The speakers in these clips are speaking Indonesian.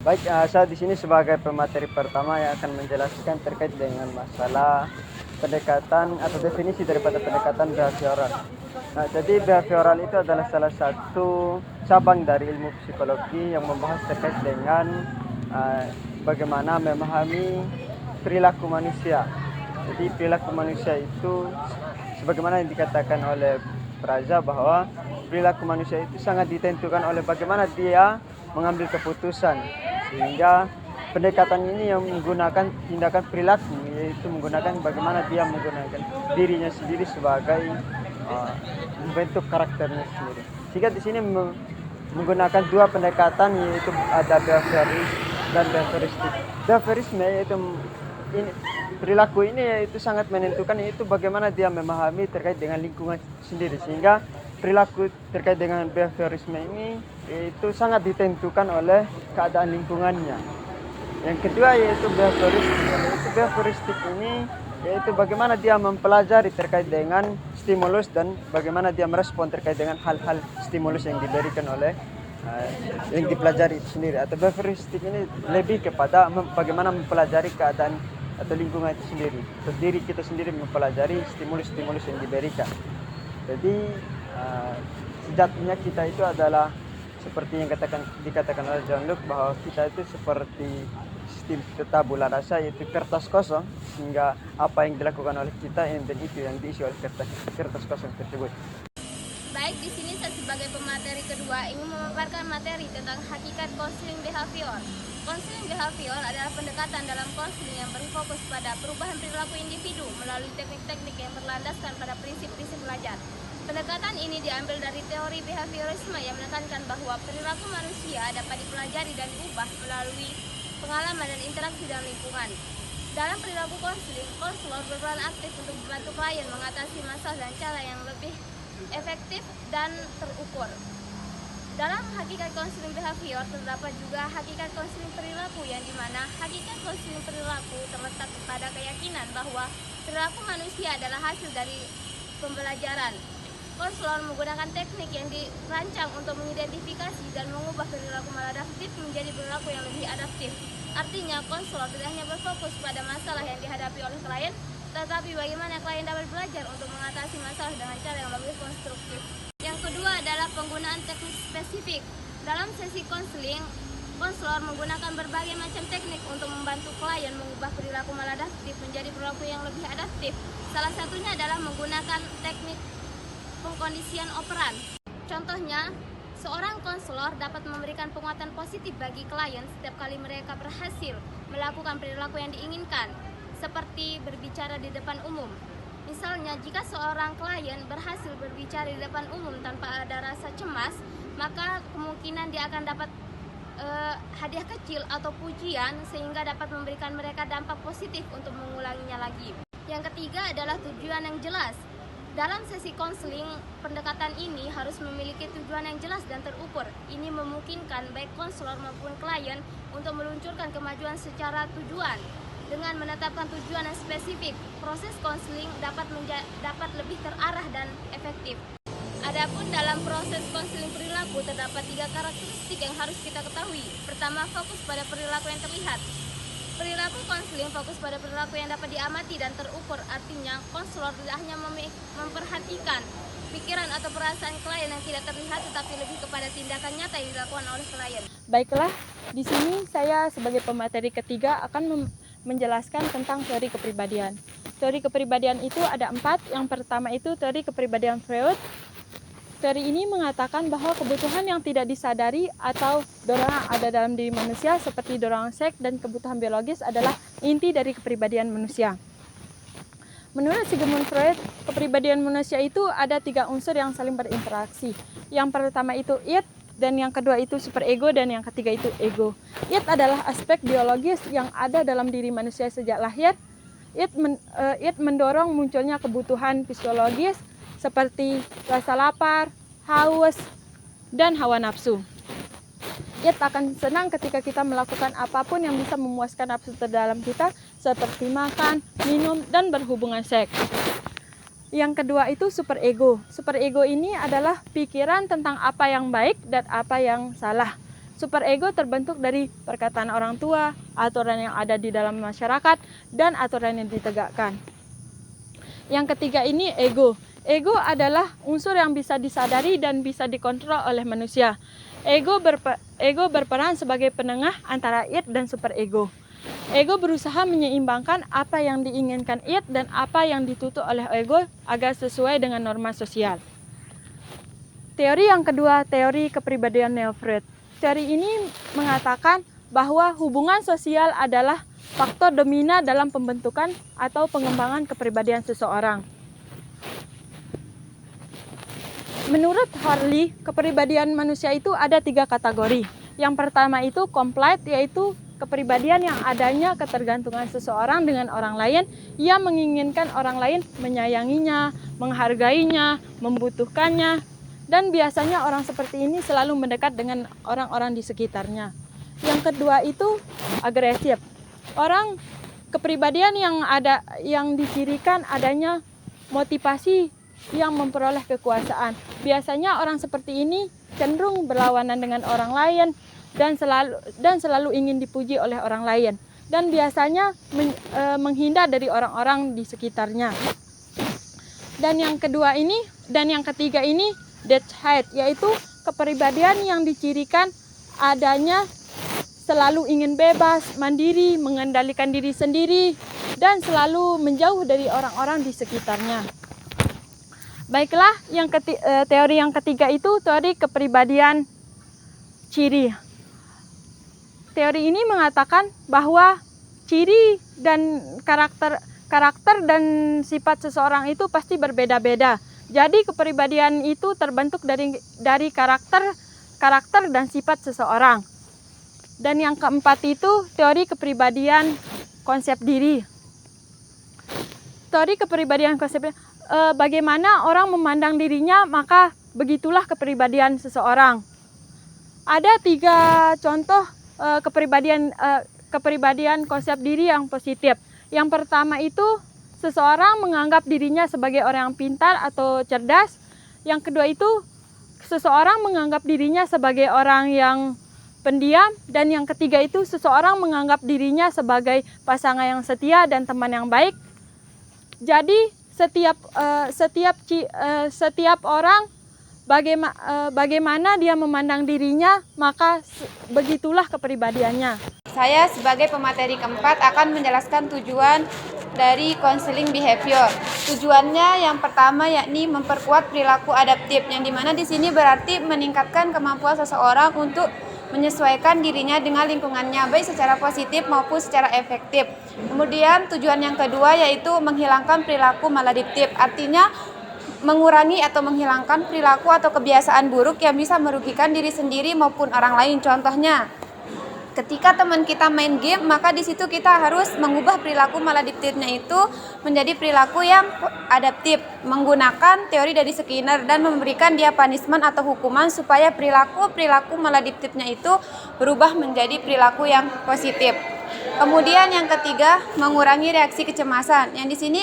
Baik, saya di sini sebagai pemateri pertama yang akan menjelaskan terkait dengan masalah pendekatan atau definisi daripada pendekatan behavioral. Nah, jadi behavioral itu adalah salah satu cabang dari ilmu psikologi yang membahas terkait dengan bagaimana memahami perilaku manusia. Jadi perilaku manusia itu sebagaimana yang dikatakan oleh Praja bahwa perilaku manusia itu sangat ditentukan oleh bagaimana dia mengambil keputusan, sehingga pendekatan ini yang menggunakan tindakan perilaku, yaitu menggunakan bagaimana dia menggunakan dirinya sendiri sebagai membentuk karakternya sendiri. Sehingga di sini menggunakan dua pendekatan, yaitu ada behavioris dan behavioristik. Behaviorisme yaitu ini, perilaku ini yaitu sangat menentukan, yaitu bagaimana dia memahami terkait dengan lingkungan sendiri, sehingga perilaku terkait dengan behaviorisme ini itu sangat ditentukan oleh keadaan lingkungannya. Yang kedua yaitu behavioristik. Yaitu behavioristik ini yaitu bagaimana dia mempelajari terkait dengan stimulus dan bagaimana dia merespon terkait dengan hal-hal stimulus yang diberikan oleh yang dipelajari itu sendiri. Atau behavioristik ini lebih kepada bagaimana mempelajari keadaan atau lingkungan itu sendiri. Diri kita sendiri mempelajari stimulus-stimulus yang diberikan. Jadi sejatinya kita itu adalah seperti yang dikatakan oleh John Locke, bahwa kita itu seperti sistem tabula rasa, yaitu kertas kosong, sehingga apa yang dilakukan oleh kita dan itu yang diisi oleh kertas kosong tersebut. Baik, di sini saya sebagai pemateri kedua ingin memaparkan materi tentang hakikat konseling behavior. Konseling behavior adalah pendekatan dalam konseling yang berfokus pada perubahan perilaku individu melalui teknik-teknik yang berlandaskan pada prinsip-prinsip belajar. Pendekatan ini diambil dari teori behaviorisme yang menekankan bahwa perilaku manusia dapat dipelajari dan diubah melalui pengalaman dan interaksi dalam lingkungan. Dalam perilaku konseling, konselor berperan aktif untuk membantu klien mengatasi masalah dan cara yang lebih efektif dan terukur. Dalam hakikat konseling behavior terdapat juga hakikat konseling perilaku, yang dimana hakikat konseling perilaku terletak pada keyakinan bahwa perilaku manusia adalah hasil dari pembelajaran. Konselor menggunakan teknik yang dirancang untuk mengidentifikasi dan mengubah perilaku maladaptif menjadi perilaku yang lebih adaptif. Artinya, konselor tidak hanya berfokus pada masalah yang dihadapi oleh klien, tetapi bagaimana klien dapat belajar untuk mengatasi masalah dengan cara yang lebih konstruktif. Yang kedua adalah penggunaan teknik spesifik. Dalam sesi konseling, konselor menggunakan berbagai macam teknik untuk membantu klien mengubah perilaku maladaptif menjadi perilaku yang lebih adaptif. Salah satunya adalah menggunakan teknik pengkondisian operan. Contohnya, seorang konselor dapat memberikan penguatan positif bagi klien setiap kali mereka berhasil melakukan perilaku yang diinginkan, seperti berbicara di depan umum. Misalnya, jika seorang klien berhasil berbicara di depan umum tanpa ada rasa cemas, maka kemungkinan dia akan dapat hadiah kecil atau pujian, sehingga dapat memberikan mereka dampak positif untuk mengulanginya lagi. Yang ketiga adalah tujuan yang jelas. Dalam sesi konseling, pendekatan ini harus memiliki tujuan yang jelas dan terukur. Ini memungkinkan baik konselor maupun klien untuk meluncurkan kemajuan secara tujuan. Dengan menetapkan tujuan yang spesifik, proses konseling dapat lebih terarah dan efektif. Adapun dalam proses konseling perilaku terdapat 3 karakteristik yang harus kita ketahui. Pertama, fokus pada perilaku yang terlihat. Perilaku konseling fokus pada perilaku yang dapat diamati dan terukur. Artinya, konselor tidak hanya memperhatikan pikiran atau perasaan klien yang tidak terlihat, tetapi lebih kepada tindakan nyata yang dilakukan oleh klien. Baiklah, di sini saya sebagai pemateri ketiga akan menjelaskan tentang teori kepribadian. Teori kepribadian itu ada 4. Yang pertama itu teori kepribadian Freud. Teori ini mengatakan bahwa kebutuhan yang tidak disadari atau dorongan ada dalam diri manusia seperti dorongan seks dan kebutuhan biologis adalah inti dari kepribadian manusia. Menurut Sigmund Freud, kepribadian manusia itu ada 3 unsur yang saling berinteraksi. Yang pertama itu id, dan yang kedua itu superego, dan yang ketiga itu ego. Id adalah aspek biologis yang ada dalam diri manusia sejak lahir. Id mendorong munculnya kebutuhan fisiologis seperti rasa lapar, haus, dan hawa nafsu. Id akan senang ketika kita melakukan apapun yang bisa memuaskan nafsu terdalam kita, seperti makan, minum, dan berhubungan seks. Yang kedua itu superego. Superego ini adalah pikiran tentang apa yang baik dan apa yang salah. Superego terbentuk dari perkataan orang tua, aturan yang ada di dalam masyarakat, dan aturan yang ditegakkan. Yang ketiga ini ego. Ego adalah unsur yang bisa disadari dan bisa dikontrol oleh manusia. Ego berperan sebagai penengah antara id dan superego. Ego berusaha menyeimbangkan apa yang diinginkan id dan apa yang dituntut oleh ego agar sesuai dengan norma sosial. Teori yang kedua, teori kepribadian Neil Freud. Teori ini mengatakan bahwa hubungan sosial adalah faktor dominan dalam pembentukan atau pengembangan kepribadian seseorang. Menurut Harley, kepribadian manusia itu ada 3 kategori. Yang pertama itu complete, yaitu kepribadian yang adanya ketergantungan seseorang dengan orang lain. Ia menginginkan orang lain menyayanginya, menghargainya, membutuhkannya. Dan biasanya orang seperti ini selalu mendekat dengan orang-orang di sekitarnya. Yang kedua itu agresif. Orang kepribadian yang dicirikan adanya motivasi yang memperoleh kekuasaan. Biasanya orang seperti ini cenderung berlawanan dengan orang lain dan selalu ingin dipuji oleh orang lain, dan biasanya menghindar dari orang-orang di sekitarnya. Dan yang ketiga ini detached, yaitu kepribadian yang dicirikan adanya selalu ingin bebas, mandiri, mengendalikan diri sendiri, dan selalu menjauh dari orang-orang di sekitarnya. Baiklah, teori yang ketiga itu teori kepribadian ciri. Teori ini mengatakan bahwa ciri dan karakter dan sifat seseorang itu pasti berbeda-beda. Jadi kepribadian itu terbentuk dari karakter dan sifat seseorang. Dan yang keempat itu teori kepribadian konsep diri. Teori kepribadian konsep diri. Bagaimana orang memandang dirinya, maka begitulah kepribadian seseorang. Ada 3 contoh kepribadian konsep diri yang positif. Yang pertama itu seseorang menganggap dirinya sebagai orang yang pintar atau cerdas. Yang kedua itu seseorang menganggap dirinya sebagai orang yang pendiam. Dan yang ketiga itu seseorang menganggap dirinya sebagai pasangan yang setia dan teman yang baik. Jadi setiap orang bagaimana dia memandang dirinya, maka begitulah kepribadiannya. Saya sebagai pemateri keempat akan menjelaskan tujuan dari konseling behavior. Tujuannya yang pertama yakni memperkuat perilaku adaptif, yang dimana di sini berarti meningkatkan kemampuan seseorang untuk menyesuaikan dirinya dengan lingkungannya, baik secara positif maupun secara efektif. Kemudian tujuan yang kedua yaitu menghilangkan perilaku maladiktif, artinya mengurangi atau menghilangkan perilaku atau kebiasaan buruk yang bisa merugikan diri sendiri maupun orang lain. Contohnya, ketika teman kita main game, maka di situ kita harus mengubah perilaku maladiktifnya itu menjadi perilaku yang adaptif, menggunakan teori dari Skinner dan memberikan dia punishment atau hukuman supaya perilaku maladiktifnya itu berubah menjadi perilaku yang positif. Kemudian yang ketiga, mengurangi reaksi kecemasan. Yang di sini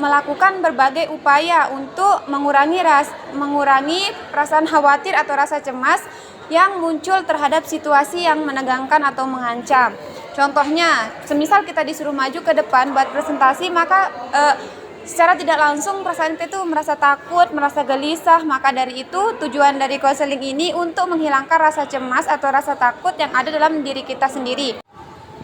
melakukan berbagai upaya untuk mengurangi perasaan khawatir atau rasa cemas yang muncul terhadap situasi yang menegangkan atau mengancam. Contohnya, semisal kita disuruh maju ke depan buat presentasi, maka secara tidak langsung perasaan kita itu merasa takut, merasa gelisah. Maka dari itu tujuan dari konseling ini untuk menghilangkan rasa cemas atau rasa takut yang ada dalam diri kita sendiri.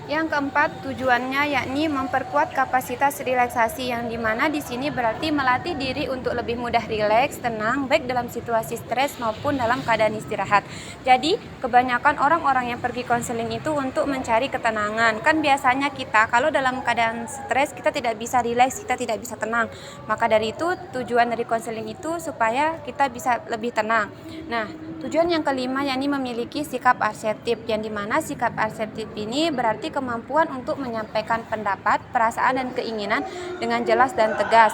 Yang keempat, tujuannya yakni memperkuat kapasitas relaksasi, yang dimana di sini berarti melatih diri untuk lebih mudah rileks, tenang, baik dalam situasi stres maupun dalam keadaan istirahat. Jadi, kebanyakan orang-orang yang pergi konseling itu untuk mencari ketenangan. Kan biasanya kita kalau dalam keadaan stres kita tidak bisa rileks, kita tidak bisa tenang. Maka dari itu tujuan dari konseling itu supaya kita bisa lebih tenang. Nah, tujuan yang kelima yakni memiliki sikap asertif, yang dimana sikap asertif ini berarti kemampuan untuk menyampaikan pendapat, perasaan, dan keinginan dengan jelas dan tegas,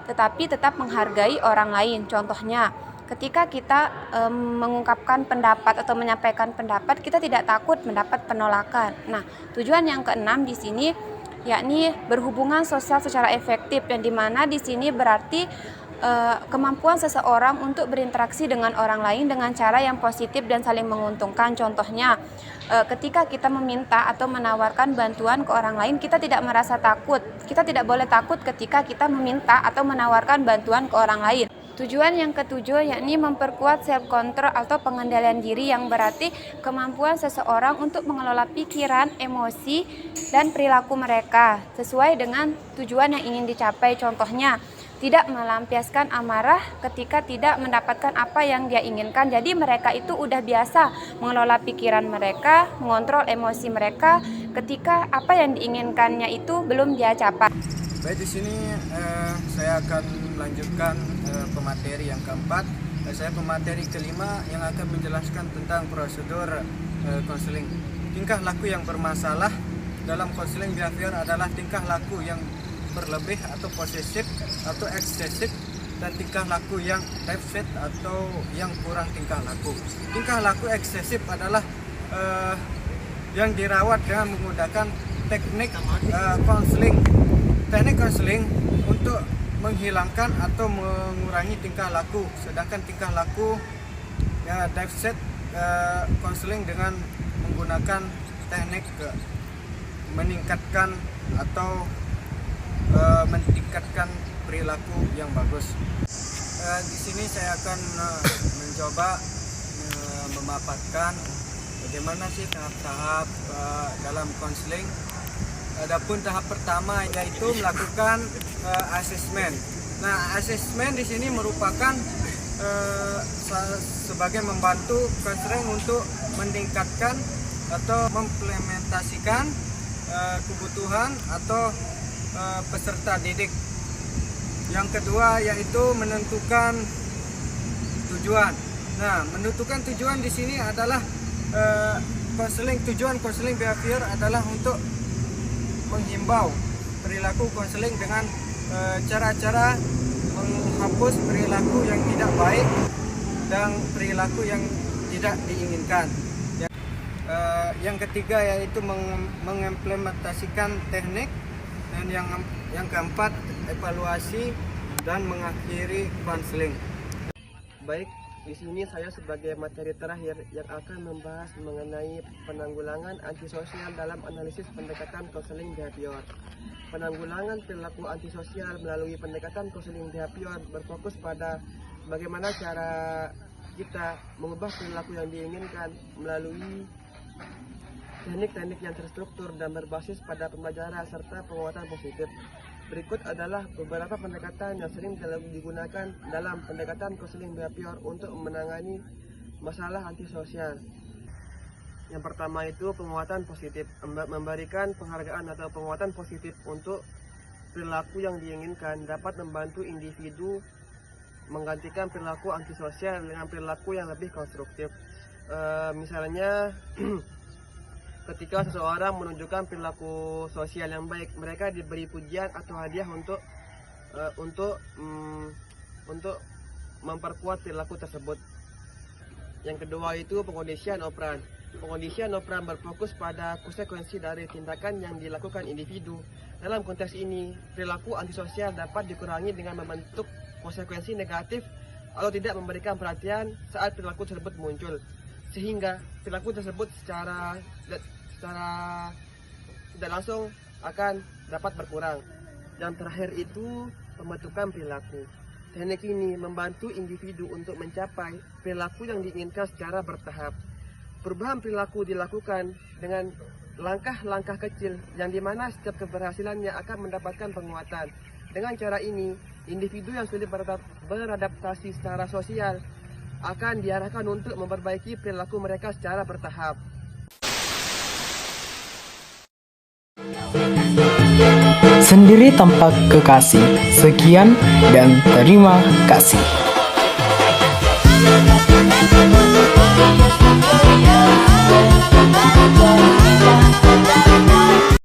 tetapi tetap menghargai orang lain. Contohnya, ketika kita mengungkapkan pendapat atau menyampaikan pendapat, kita tidak takut mendapat penolakan. Nah, tujuan yang keenam di sini yakni berhubungan sosial secara efektif, yang dimana di sini berarti kemampuan seseorang untuk berinteraksi dengan orang lain dengan cara yang positif dan saling menguntungkan. Contohnya, ketika kita meminta atau menawarkan bantuan ke orang lain, kita tidak merasa takut. Kita tidak boleh takut ketika kita meminta atau menawarkan bantuan ke orang lain. Tujuan yang ketujuh yakni memperkuat self control atau pengendalian diri, yang berarti kemampuan seseorang untuk mengelola pikiran, emosi, dan perilaku mereka sesuai dengan tujuan yang ingin dicapai. Contohnya, tidak melampiaskan amarah ketika tidak mendapatkan apa yang dia inginkan. Jadi mereka itu udah biasa mengelola pikiran mereka, mengontrol emosi mereka ketika apa yang diinginkannya itu belum dia capai. Baik, di sini saya akan melanjutkan pemateri yang keempat. Saya pemateri kelima yang akan menjelaskan tentang prosedur konseling. Tingkah laku yang bermasalah dalam konseling behavior adalah tingkah laku yang berlebih atau posesif atau eksesif, dan tingkah laku yang deficit atau yang kurang tingkah laku. Tingkah laku eksesif adalah yang dirawat dengan menggunakan teknik konseling. Teknik konseling untuk menghilangkan atau mengurangi tingkah laku, sedangkan tingkah laku deficit konseling dengan menggunakan teknik meningkatkan atau meningkatkan perilaku yang bagus. Di sini saya akan mencoba memaparkan bagaimana sih tahap-tahap dalam konseling. Adapun tahap pertama yaitu melakukan asesmen. Nah, asesmen di sini merupakan sebagai membantu konseling untuk meningkatkan atau mengimplementasikan kebutuhan atau peserta didik. Yang kedua yaitu menentukan tujuan. Nah, menentukan tujuan di sini adalah tujuan konseling behavior adalah untuk menghimbau perilaku konseling dengan cara-cara menghapus perilaku yang tidak baik dan perilaku yang tidak diinginkan. Yang ketiga yaitu mengimplementasikan teknik. Dan yang keempat, evaluasi dan mengakhiri konseling. Baik, di sini saya sebagai materi terakhir yang akan membahas mengenai penanggulangan antisosial dalam analisis pendekatan konseling behavior. Penanggulangan perilaku antisosial melalui pendekatan konseling behavior berfokus pada bagaimana cara kita mengubah perilaku yang diinginkan melalui teknik-teknik yang terstruktur dan berbasis pada pembelajaran serta penguatan positif. Berikut adalah beberapa pendekatan yang sering digunakan dalam pendekatan konseling behavior untuk menangani masalah antisosial. Yang pertama itu penguatan positif, memberikan penghargaan atau penguatan positif untuk perilaku yang diinginkan dapat membantu individu menggantikan perilaku antisosial dengan perilaku yang lebih konstruktif. Misalnya ketika seseorang menunjukkan perilaku sosial yang baik, mereka diberi pujian atau hadiah untuk memperkuat perilaku tersebut. Yang kedua itu pengkondisian operan. Pengkondisian operan berfokus pada konsekuensi dari tindakan yang dilakukan individu. Dalam konteks ini, perilaku antisosial dapat dikurangi dengan membentuk konsekuensi negatif atau tidak memberikan perhatian saat perilaku tersebut muncul, sehingga perilaku tersebut secara tidak langsung akan dapat berkurang. Dan terakhir itu pembentukan perilaku. Teknik ini membantu individu untuk mencapai perilaku yang diinginkan secara bertahap. Perubahan perilaku dilakukan dengan langkah-langkah kecil yang dimana setiap keberhasilannya akan mendapatkan penguatan. Dengan cara ini, individu yang sulit beradaptasi secara sosial akan diarahkan untuk memperbaiki perilaku mereka secara bertahap. Sendiri tanpa kekasih. Sekian dan terima kasih.